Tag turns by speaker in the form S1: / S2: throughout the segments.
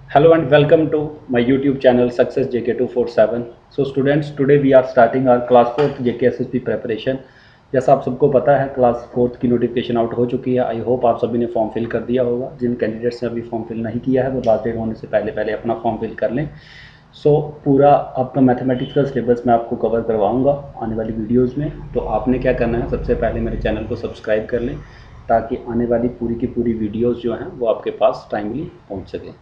S1: Hello and welcome to my YouTube channel Success JK247. So students, today we are starting our class 4th JK SSB preparation. जैसा आप सबको पता है class 4th की notification out हो चुकी है। आई होप आप सभी ने फॉर्म फिल कर दिया होगा। जिन कैंडिडेट्स ने अभी फॉर्म फिल नहीं किया है वो लास्ट डेट होने से पहले अपना फॉर्म फिल कर लें। पूरा आपका मैथमेटिक्स का सिलेबस मैं आपको कवर करवाऊँगा आने वाली वीडियोज़ में। तो आपने क्या करना है, सबसे पहले मेरे चैनल को सब्सक्राइब कर लें ताकि आने वाली पूरी की पूरी वीडियोज़ जो हैं वो आपके पास टाइमली पहुँच सकें।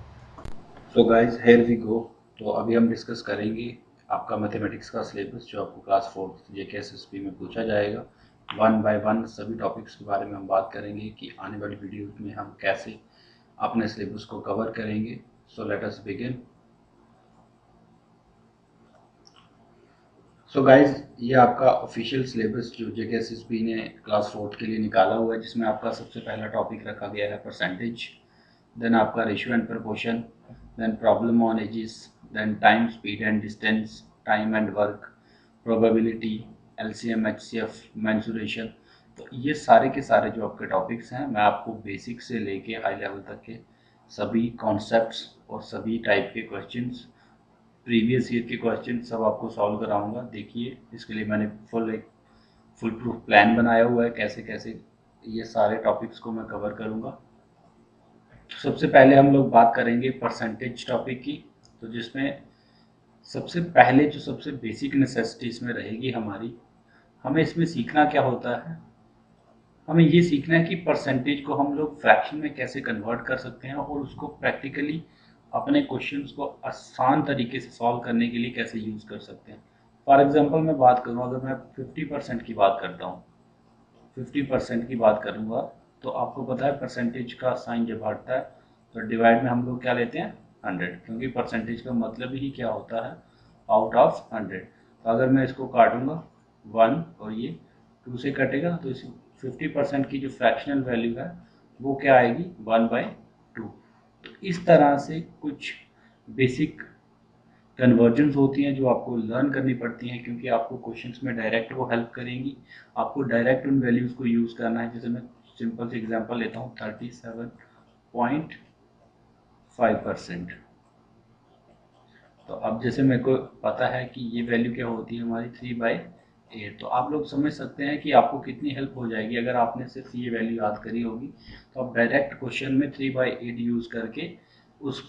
S1: So guys here we go. तो अभी हम डिस्कस करेंगे आपका मैथमेटिक्स का सिलेबस जो आपको क्लास 4 जेके एसएसबी में पूछा जाएगा। वन बाय वन सभी टॉपिक्स के बारे में हम बात करेंगे कि आने वाली वीडियो में हम कैसे अपने सिलेबस को कवर करेंगे। So let us begin. So guys ये आपका ऑफिशियल सिलेबस जो जेके एसएसबी ने क्लास 4 के लिए निकाला हुआ है, जिसमें आपका सबसे पहला टॉपिक रखा गया है परसेंटेज, देन आपका ratio and proportion, then problem on edges, then time, speed and distance, time and work, probability, LCM, HCF, mensuration। तो ये सारे के सारे जो आपके टॉपिक्स हैं, मैं आपको बेसिक से लेके हाई लेवल तक के सभी कॉन्सेप्ट्स और सभी टाइप के क्वेश्चंस, प्रीवियस ईयर के क्वेश्चन सब आपको सॉल्व कराऊंगा। देखिए, इसके लिए मैंने फुल प्रूफ प्लान बनाया हुआ है कैसे कैसे ये सारे टॉपिक्स को मैं कवर करूंगा। सबसे पहले हम लोग बात करेंगे परसेंटेज टॉपिक की, तो जिसमें सबसे पहले जो सबसे बेसिक नेसेसिटी इसमें रहेगी हमारी, हमें इसमें सीखना क्या होता है, हमें ये सीखना है कि परसेंटेज को हम लोग फ्रैक्शन में कैसे कन्वर्ट कर सकते हैं और उसको प्रैक्टिकली अपने क्वेश्चंस को आसान तरीके से सॉल्व करने के लिए कैसे यूज़ कर सकते हैं। फॉर एग्जांपल मैं बात करूँ, अगर मैं 50% की बात करता हूँ, 50% की बात करूँगा, तो आपको पता है परसेंटेज का साइन जब हटता है तो डिवाइड में हम लोग क्या लेते हैं 100, क्योंकि परसेंटेज का मतलब ही क्या होता है आउट ऑफ 100। तो अगर मैं इसको काटूंगा 1 और ये 2 से कटेगा तो इस 50% की जो फ्रैक्शनल वैल्यू है वो क्या आएगी 1/2। तो इस तरह से कुछ बेसिक कन्वर्जन्स होती हैं जो आपको लर्न करनी पड़ती हैं, क्योंकि आपको क्वेश्चंस में डायरेक्ट वो हेल्प करेंगी। आपको डायरेक्ट उन वैल्यूज़ को यूज़ करना है। जैसे मैं सिंपल से एग्जांपल लेता हूँ 37.5%। तो अब जैसे मेरे को पता है कि ये वैल्यू क्या होती है हमारी 3/8, तो आप लोग समझ सकते हैं कि आपको कितनी हेल्प हो जाएगी अगर आपने सिर्फ ये वैल्यू याद करी होगी। तो आप डायरेक्ट क्वेश्चन में 3/8 यूज़ करके उस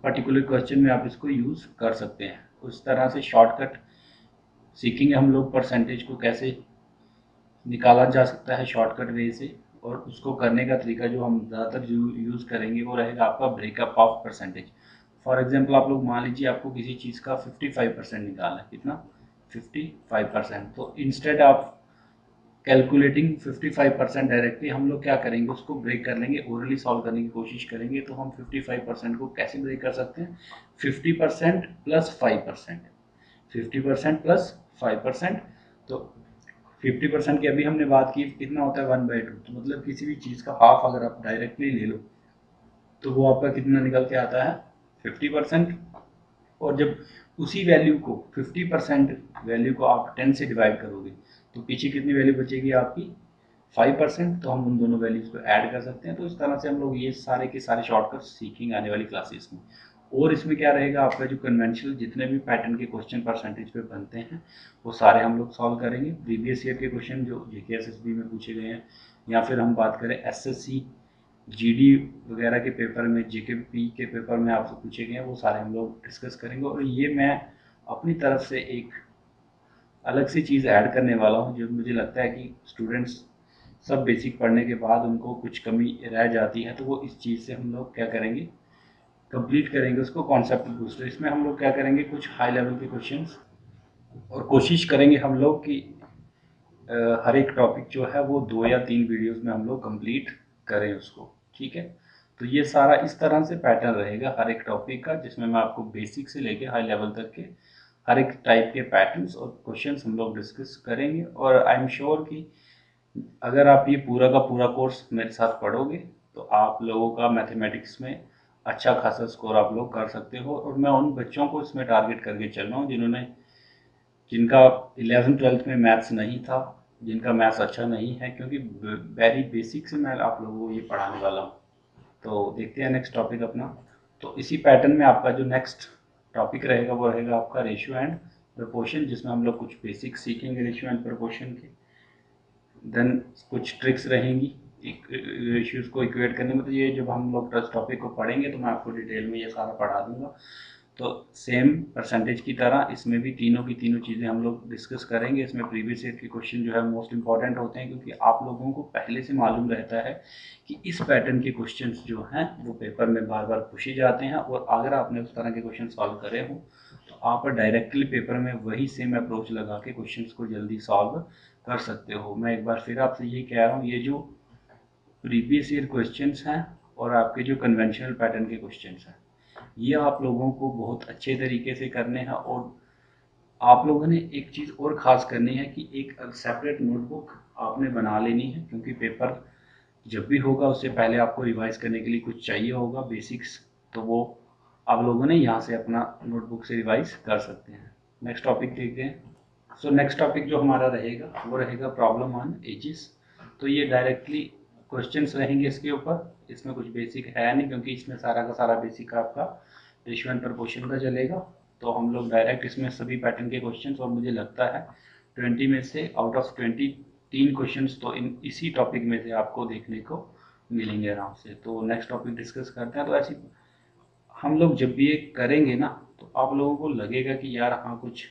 S1: पर्टिकुलर क्वेश्चन में आप इसको यूज़ कर सकते हैं। उस तरह से शॉर्टकट सीखेंगे हम लोग परसेंटेज को कैसे निकाला जा सकता है शॉर्टकट वे से, और उसको करने का तरीका जो हम ज़्यादातर यूज़ करेंगे वो रहेगा आपका breakup of percentage. For example आप लोग मान लीजिए आपको किसी चीज़ का 55% निकालना है, कितना 55%, तो इंस्टेड ऑफ कैलकुलेटिंग 55% डायरेक्टली हम लोग क्या करेंगे उसको ब्रेक कर लेंगे, ओरली सॉल्व करने की कोशिश करेंगे। तो हम 55% को कैसे ब्रेक कर सकते हैं, 50% प्लस 5%, 50% प्लस 5%। तो 50% की अभी हमने बात की, कितना होता है 1/2, तो मतलब किसी भी चीज़ का हाफ अगर आप डायरेक्टली ले लो तो वो आपका कितना निकल के आता है 50%। और जब उसी वैल्यू को 50% वैल्यू को आप 10 से डिवाइड करोगे तो पीछे कितनी वैल्यू बचेगी आपकी 5%। तो हम उन दोनों वैल्यूज को ऐड कर सकते हैं। तो इस तरह से हम लोग ये सारे के सारे शॉर्टकट सीखेंगे आने वाली क्लासेस में। और इसमें क्या रहेगा, आपका जो कन्वेंशनल जितने भी पैटर्न के क्वेश्चन परसेंटेज पे बनते हैं वो सारे हम लोग सॉल्व करेंगे। प्रीवियस ईयर के क्वेश्चन जो जेके एसएसबी में पूछे गए हैं, या फिर हम बात करें एसएससी जीडी वगैरह के पेपर में, जीकेपी के पेपर में आपसे पूछे गए हैं, वो सारे हम लोग डिस्कस करेंगे। और ये मैं अपनी तरफ से एक अलग सी चीज़ ऐड करने वाला हूँ जो मुझे लगता है कि स्टूडेंट्स सब बेसिक पढ़ने के बाद उनको कुछ कमी रह जाती है, तो वो इस चीज़ से हम लोग क्या करेंगे कंप्लीट करेंगे उसको, कॉन्सेप्ट बूस्टर। इसमें हम लोग क्या करेंगे कुछ हाई लेवल के क्वेश्चंस, और कोशिश करेंगे हम लोग कि हर एक टॉपिक जो है वो 2 या 3 वीडियोस में हम लोग कंप्लीट करें उसको, ठीक है। तो ये सारा इस तरह से पैटर्न रहेगा हर एक टॉपिक का, जिसमें मैं आपको बेसिक से लेके हाई लेवल तक के हर एक टाइप के पैटर्न्स और क्वेश्चंस हम लोग डिस्कस करेंगे। और आई एम श्योर कि अगर आप ये पूरा का पूरा कोर्स मेरे साथ पढ़ोगे तो आप लोगों का मैथमेटिक्स में अच्छा खासा स्कोर आप लोग कर सकते हो। और मैं उन बच्चों को इसमें टारगेट करके चल रहा हूँ जिनका 11th-12th में मैथ्स नहीं था, जिनका मैथ्स अच्छा नहीं है, क्योंकि वेरी बेसिक से मैं आप लोगों को ये पढ़ाने वाला हूँ। तो देखते हैं नेक्स्ट टॉपिक अपना। तो इसी पैटर्न में आपका जो नेक्स्ट टॉपिक रहेगा वो रहेगा आपका रेशियो एंड प्रोपोर्शन, जिसमें हम लोग कुछ बेसिक सीखेंगे रेशियो एंड प्रोपोर्शन के। देन कुछ ट्रिक्स रहेंगी रेशियोज को इक्वेट करने में। तो ये जब हम लोग ट्रस्ट टॉपिक को पढ़ेंगे तो मैं आपको डिटेल में ये सारा पढ़ा दूंगा। तो सेम परसेंटेज की तरह इसमें भी तीनों की तीनों चीज़ें हम लोग डिस्कस करेंगे। इसमें प्रीवियस ईयर के क्वेश्चन जो है मोस्ट इंपॉर्टेंट होते हैं, क्योंकि आप लोगों को पहले से मालूम रहता है कि इस पैटर्न के क्वेश्चंस जो हैं वो पेपर में बार बार पूछे जाते हैं, और अगर आपने उस तरह के क्वेश्चन सॉल्व करे हो तो आप डायरेक्टली पेपर में वही सेम अप्रोच लगा के क्वेश्चन को जल्दी सॉल्व कर सकते हो। मैं एक बार फिर आपसे यही कह रहा हूँ, ये जो प्रीवियस ईयर क्वेश्चंस हैं और आपके जो कन्वेंशनल पैटर्न के क्वेश्चंस हैं, ये आप लोगों को बहुत अच्छे तरीके से करने हैं। और आप लोगों ने एक चीज़ और ख़ास करनी है कि एक सेपरेट नोटबुक आपने बना लेनी है, क्योंकि पेपर जब भी होगा उससे पहले आपको रिवाइज करने के लिए कुछ चाहिए होगा बेसिक्स, तो वो आप लोगों ने यहाँ से अपना नोटबुक से रिवाइज कर सकते हैं। नेक्स्ट टॉपिक देखते हैं। सो नेक्स्ट टॉपिक जो हमारा रहेगा वो रहेगा प्रॉब्लम ऑन एजेस। तो ये डायरेक्टली क्वेश्चंस रहेंगे इसके ऊपर, इसमें कुछ बेसिक है नहीं, क्योंकि इसमें सारा का सारा बेसिक आपका रेशियो एंड प्रोपोर्शन का चलेगा। तो हम लोग डायरेक्ट इसमें सभी पैटर्न के क्वेश्चंस, और मुझे लगता है 20 में से आउट ऑफ 20 3 क्वेश्चंस तो इसी टॉपिक में से आपको देखने को मिलेंगे आराम से। तो नेक्स्ट टॉपिक डिस्कस करते हैं। तो ऐसी हम लोग जब भी ये करेंगे ना, तो आप लोगों को लगेगा कि यार हाँ कुछ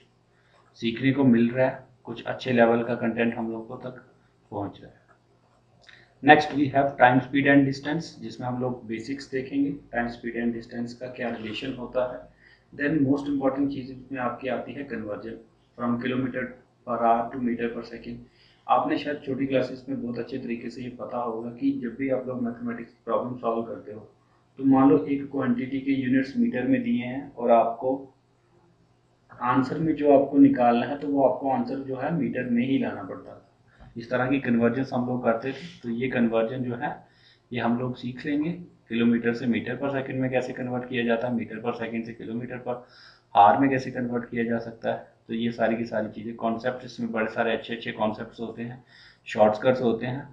S1: सीखने को मिल रहा है, कुछ अच्छे लेवल का कंटेंट हम लोगों तक पहुंच रहा है। Next we have time speed and distance, जिसमें हम लोग बेसिक्स देखेंगे, टाइम स्पीड एंड डिस्टेंस का क्या रिलेशन होता है। देन मोस्ट इंपॉर्टेंट चीज़ इसमें आपकी आती है conversion from kilometre per hour to metre per second. आपने शायद छोटी क्लासेस में बहुत अच्छे तरीके से ये पता होगा कि जब भी आप लोग मैथमेटिक्स प्रॉब्लम सॉल्व करते हो, तो मान लो एक क्वांटिटी के यूनिट्स मीटर में दिए हैं और आपको आंसर में जो आपको निकालना है, तो वो आपको आंसर जो है मीटर में ही लाना पड़ता था। इस तरह की कन्वर्जन हम लोग करते थे। तो ये कन्वर्जन जो है ये हम लोग सीख लेंगे। किलोमीटर से मीटर पर सेकंड में कैसे कन्वर्ट किया जाता है, मीटर पर सेकंड से किलोमीटर पर आवर में कैसे कन्वर्ट किया जा सकता है। तो ये सारी की सारी चीज़ें कॉन्सेप्ट, इसमें बड़े सारे अच्छे अच्छे कॉन्सेप्ट होते हैं, शॉर्टकट्स होते हैं।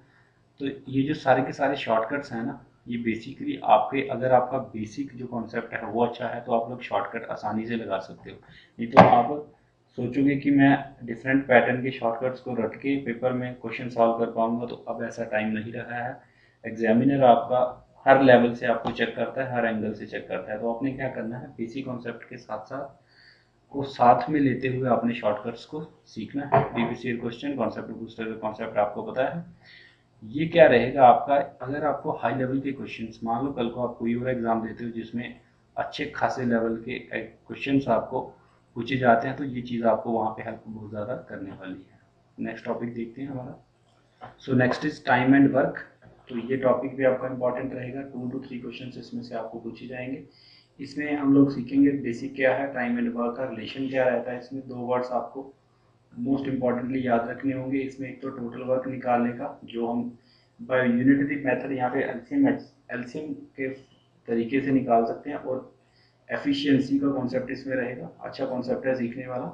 S1: तो ये जो सारे के सारे शॉर्टकट्स हैं ना, ये बेसिकली आपके, अगर आपका बेसिक जो कॉन्सेप्ट है वो अच्छा है तो आप लोग शॉर्टकट आसानी से लगा सकते हो। नहीं तो आप सोचोगे कि मैं डिफरेंट पैटर्न के शॉर्टकट्स को रट के पेपर में क्वेश्चन सॉल्व कर पाऊंगा, तो अब ऐसा टाइम नहीं रहा है। एग्जामिनर आपका हर लेवल से आपको चेक करता है, हर एंगल से चेक करता है। तो आपने क्या करना है, बेसिक कॉन्सेप्ट के साथ साथ को साथ में लेते हुए आपने शॉर्टकट्स को सीखना है। Previous year question, concept booster का कॉन्सेप्ट आपको पता है। ये क्या रहेगा आपका, अगर आपको हाई लेवल के क्वेश्चंस, मान लो कल को आप कोई और एग्जाम देते हो जिसमें अच्छे खासे लेवल के क्वेश्चंस आपको पूछे जाते हैं, तो ये चीज़ आपको वहाँ पे हेल्प बहुत ज़्यादा करने वाली है। नेक्स्ट टॉपिक देखते हैं हमारा। So next is time and work. तो ये टॉपिक भी आपका इंपॉर्टेंट रहेगा। 2 to 3 क्वेश्चन इसमें से आपको पूछे जाएंगे। इसमें हम लोग सीखेंगे बेसिक क्या है, टाइम एंड वर्क का रिलेशन क्या रहता है। इसमें 2 वर्ड्स आपको मोस्ट इम्पॉर्टेंटली याद रखने होंगे। इसमें एक तो टोटल वर्क निकालने का, जो हम बाय यूनिटरी मेथड यहाँ पे एलसीएम के तरीके से निकाल सकते हैं, और एफिशिएंसी का कॉन्सेप्ट इसमें रहेगा। अच्छा कॉन्सेप्ट है सीखने वाला,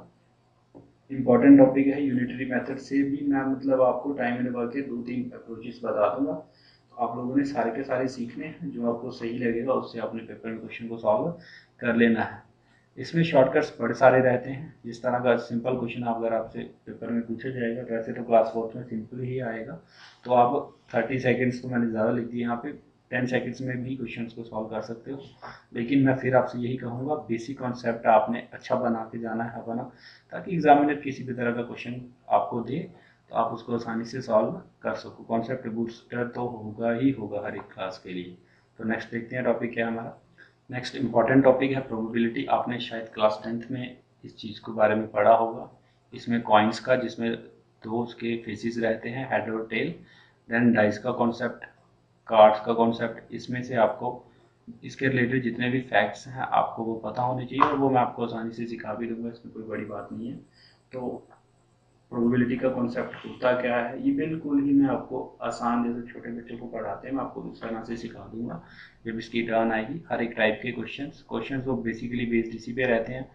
S1: इंपॉर्टेंट टॉपिक है। यूनिटरी मेथड से भी मैं मतलब आपको टाइम एंड वर्क के 2-3 अप्रोचेस बता दूंगा। तो आप लोगों ने सारे के सारे सीखने हैं, जो आपको सही लगेगा उससे अपने पेपर में क्वेश्चन को सॉल्व कर लेना है। इसमें शॉर्टकट्स बड़े सारे रहते हैं। जिस तरह का सिंपल क्वेश्चन अगर आपसे पेपर में पूछा जाएगा, तो ऐसे तो क्लास 4 में सिंपल ही आएगा, तो आप 30 सेकंड्स तो मैंने ज़्यादा लिख दिया यहाँ पे, 10 सेकंड्स में भी क्वेश्चन को सॉल्व कर सकते हो। लेकिन मैं फिर आपसे यही कहूँगा, बेसिक कॉन्सेप्ट आपने अच्छा बना के जाना है अपना, ताकि एग्जामिनर किसी भी तरह का क्वेश्चन आपको दे तो आप उसको आसानी से सॉल्व कर सको। कॉन्सेप्ट बूस्टर तो होगा ही होगा हर एक क्लास के लिए। तो नेक्स्ट देखते हैं टॉपिक क्या है हमारा। नेक्स्ट इंपॉर्टेंट टॉपिक है प्रोबेबिलिटी। आपने शायद क्लास 10th में इस चीज़ के बारे में पढ़ा होगा। इसमें कॉइन्स का, जिसमें 2 उसके फेसिस रहते हैं, हेड और टेल। देन डाइस का कॉन्सेप्ट, कार्ड्स का कॉन्सेप्ट। इसमें से आपको इसके रिलेटेड जितने भी फैक्ट्स हैं आपको वो पता होने चाहिए, और वो मैं आपको आसानी से सिखा भी दूंगा, इसमें कोई बड़ी बात नहीं है। तो प्रोबेबिलिटी का कॉन्सेप्ट होता क्या है, ये बिल्कुल ही मैं आपको आसान, जैसे छोटे बच्चों को पढ़ाते हैं, मैं आपको उस तरह से सिखा दूंगा जब इसकी टर्न आएगी। हर एक टाइप के क्वेश्चंस वो बेसिकली बेस्ड इसी पे रहते हैं,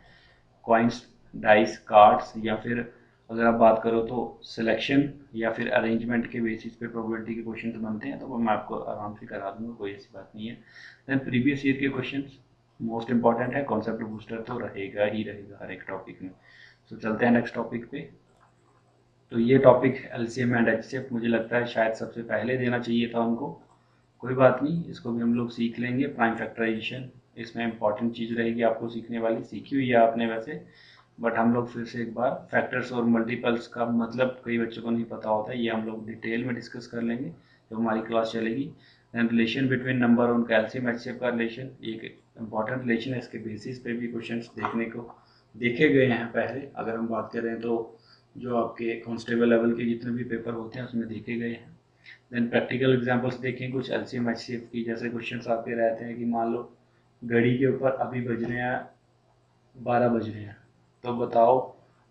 S1: कॉइन्स, डाइस, कार्ड्स, या फिर अगर आप बात करो तो सिलेक्शन या फिर अरेंजमेंट के बेसिस पे प्रोबेबिलिटी के क्वेश्चन बनते हैं। तो वो मैं आपको आराम से करा दूंगा, कोई ऐसी बात नहीं है। देन प्रीवियस ईयर के क्वेश्चंस, मोस्ट इम्पॉर्टेंट है, कॉन्सेप्ट बूस्टर तो रहेगा ही रहेगा हर एक टॉपिक में। तो चलते हैं नेक्स्ट टॉपिक पे। तो ये टॉपिक एलसीएम एंड एचसीएफ मुझे लगता है शायद सबसे पहले देना चाहिए था उनको, कोई बात नहीं, इसको भी हम लोग सीख लेंगे। प्राइम फैक्टराइजेशन इसमें इंपॉर्टेंट चीज़ रहेगी आपको सीखने वाली, सीखी हुई है आपने वैसे, बट हम लोग फिर से एक बार फैक्टर्स और मल्टीपल्स का मतलब कई बच्चों को नहीं पता होता है, ये हम लोग डिटेल में डिस्कस कर लेंगे जब हमारी क्लास चलेगी। एंड रिलेशन बिटवीन नंबर और एलसीएम एचसीएफ का रिलेशन एक इंपॉर्टेंट रिलेशन है, इसके बेसिस पे भी क्वेश्चंस देखे गए हैं पहले। अगर हम बात करें तो जो आपके कांस्टेबल लेवल के जितने भी पेपर होते हैं उसमें देखे गए हैं। देन प्रैक्टिकल एग्जांपल्स देखें कुछ एलसीएम एचसीएफ की, जैसे क्वेश्चंस आते रहते हैं कि मान लो घड़ी के ऊपर अभी बज रहे हैं 12 बज रहे हैं, तो बताओ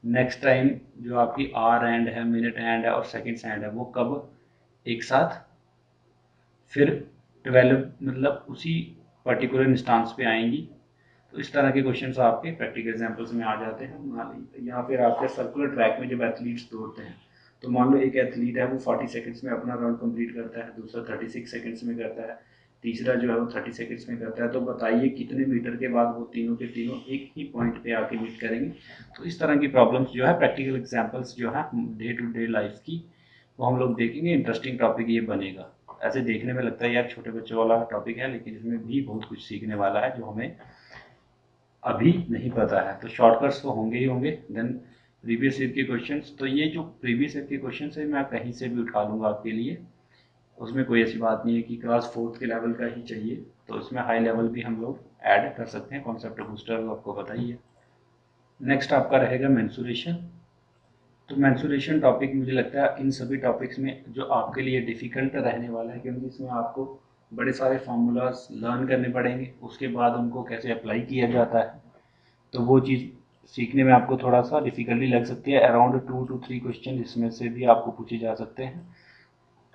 S1: नेक्स्ट टाइम जो आपकी आर एंड है, मिनट एंड है और सेकंड्स एंड है वो कब एक साथ फिर 12 मतलब उसी पर्टिकुलर इंस्टांस पे आएंगी। तो इस तरह के क्वेश्चंस आपके प्रैक्टिकल एग्जांपल्स में आ जाते हैं। या फिर आपके सर्कुलर ट्रैक में जब एथलीट्स दौड़ते हैं, तो मान लो एक एथलीट है वो 40 सेकंड्स में अपना राउंड कंप्लीट करता है, दूसरा 36 सेकंड्स में करता है, तीसरा जो है वो 30 सेकंड्स में करता है। तो बताइए कितने मीटर के बाद वो तीनों के तीनों एक ही पॉइंट पे आके मीट करेंगे। तो इस तरह की प्रॉब्लम्स जो है प्रैक्टिकल एग्जांपल्स जो है डे टू डे लाइफ की वो हम लोग देखेंगे। इंटरेस्टिंग टॉपिक ये बनेगा। ऐसे देखने में लगता है यार छोटे बच्चों वाला टॉपिक है, लेकिन इसमें भी बहुत कुछ सीखने वाला है जो हमें अभी नहीं पता है। तो शॉर्टकट्स तो होंगे ही होंगे। देन प्रीवियस ईयर के क्वेश्चंस, तो ये जो प्रीवियस ईयर के क्वेश्चंस है मैं कहीं से भी उठा लूँगा आपके लिए, उसमें कोई ऐसी बात नहीं है कि क्लास 4th के लेवल का ही चाहिए। तो उसमें हाई लेवल भी हम लोग ऐड कर सकते हैं, कॉन्सेप्ट बूस्टर आपको बताइए। नेक्स्ट आपका रहेगा मेंसुरेशन। तो मेंसुरेशन टॉपिक मुझे लगता है इन सभी टॉपिक्स में जो आपके लिए डिफ़िकल्ट रहने वाला है, क्योंकि इसमें आपको बड़े सारे फार्मूलाज लर्न करने पड़ेंगे, उसके बाद उनको कैसे अप्लाई किया जाता है, तो वो चीज़ सीखने में आपको थोड़ा सा डिफ़िकल्टी लग सकती है। अराउंड 2 to 3 क्वेश्चन इसमें से भी आपको पूछे जा सकते हैं।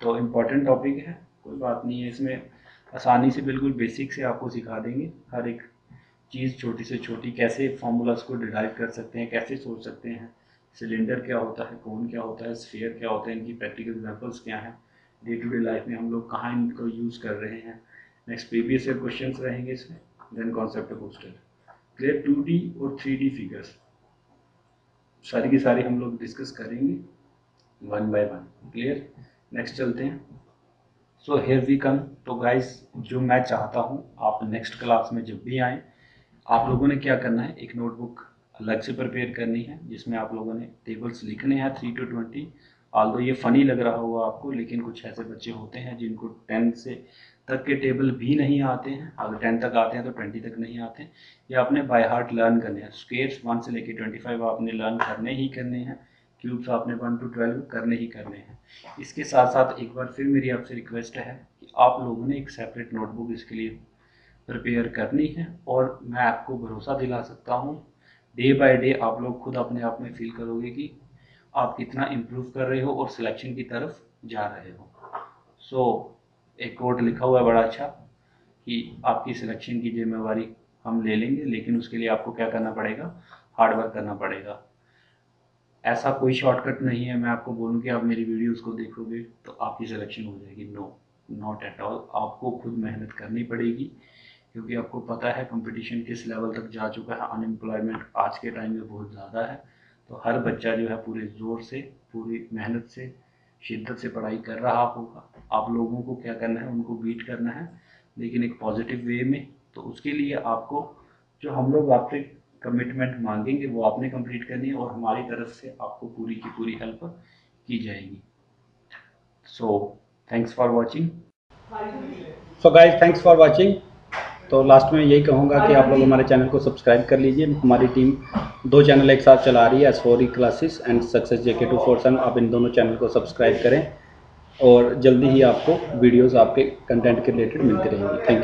S1: तो इम्पॉर्टेंट टॉपिक है, कोई बात नहीं है, इसमें आसानी से बिल्कुल बेसिक से आपको सिखा देंगे हर एक चीज़, छोटी से छोटी कैसे फार्मूलाज को डिराइव कर सकते हैं, कैसे सोच सकते हैं, सिलेंडर क्या होता है, कोन क्या होता है, स्फीयर क्या होता है, इनकी प्रैक्टिकल एग्जांपल्स क्या हैं, डे टू डे लाइफ में हम लोग कहाँ इनको यूज़ कर रहे हैं। नेक्स्ट प्रीवियस ईयर क्वेश्चंस रहेंगे इसमें। Then concept booster, clear 2D और 3D फिगर्स सारी की सारी हम लोग डिस्कस करेंगे one by one. Clear, next चलते हैं। So here we come. तो गाइस जो मैं चाहता हूँ आप नेक्स्ट क्लास में जब भी आएँ, आप लोगों ने क्या करना है, एक नोटबुक अलग से प्रिपेयर करनी है जिसमें आप लोगों ने टेबल्स लिखने हैं 3 to 20। ऑल्दो ये फ़नी लग रहा होगा आपको, लेकिन कुछ ऐसे बच्चे होते हैं जिनको 10 से तक के टेबल भी नहीं आते हैं। अगर 10 तक आते हैं तो 20 तक नहीं आते हैं। ये आपने बाय हार्ट लर्न करने हैं। स्क्वेयर्स 1 से लेकर 25 आपने लर्न करने ही करने हैं। क्यूब्स आपने 1 to 12 करने ही करने हैं। इसके साथ साथ एक बार फिर मेरी आपसे रिक्वेस्ट है कि आप लोगों ने एक सेपरेट नोटबुक इसके लिए प्रिपेयर करनी है। और मैं आपको भरोसा दिला सकता हूँ डे बाय डे आप लोग खुद अपने आप में फील करोगे कि आप कितना इम्प्रूव कर रहे हो और सिलेक्शन की तरफ जा रहे हो। सो एक कोट लिखा हुआ है बड़ा अच्छा कि आपकी सिलेक्शन की जिम्मेवारी हम ले लेंगे, लेकिन उसके लिए आपको क्या करना पड़ेगा, हार्ड वर्क करना पड़ेगा। ऐसा कोई शॉर्टकट नहीं है मैं आपको बोलूँ कि आप मेरी वीडियोस को देखोगे तो आपकी सिलेक्शन हो जाएगी। No, not at all. आपको खुद मेहनत करनी पड़ेगी, क्योंकि आपको पता है कंपटीशन किस लेवल तक जा चुका है। अनएम्प्लॉयमेंट आज के टाइम में बहुत ज़्यादा है। तो हर बच्चा जो है पूरे ज़ोर से, पूरी मेहनत से, शिद्दत से पढ़ाई कर रहा होगा। आप लोगों को क्या करना है, उनको बीट करना है, लेकिन एक पॉजिटिव वे में। तो उसके लिए आपको जो हम लोग आपसे कमिटमेंट मांगेंगे वो आपने कंप्लीट करनी है, और हमारी तरफ से आपको पूरी की पूरी हेल्प की जाएगी। So thanks for watching. So guys thanks for watching. तो लास्ट में यही कहूँगा कि आप लोग हमारे चैनल को सब्सक्राइब कर लीजिए। हमारी टीम 2 चैनल एक साथ चला रही है, S4E classes and success JK247। आप इन दोनों चैनल को सब्सक्राइब करें और जल्दी ही आपको वीडियोस आपके कंटेंट के रिलेटेड मिलती रहेंगी। Thank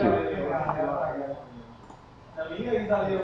S1: you.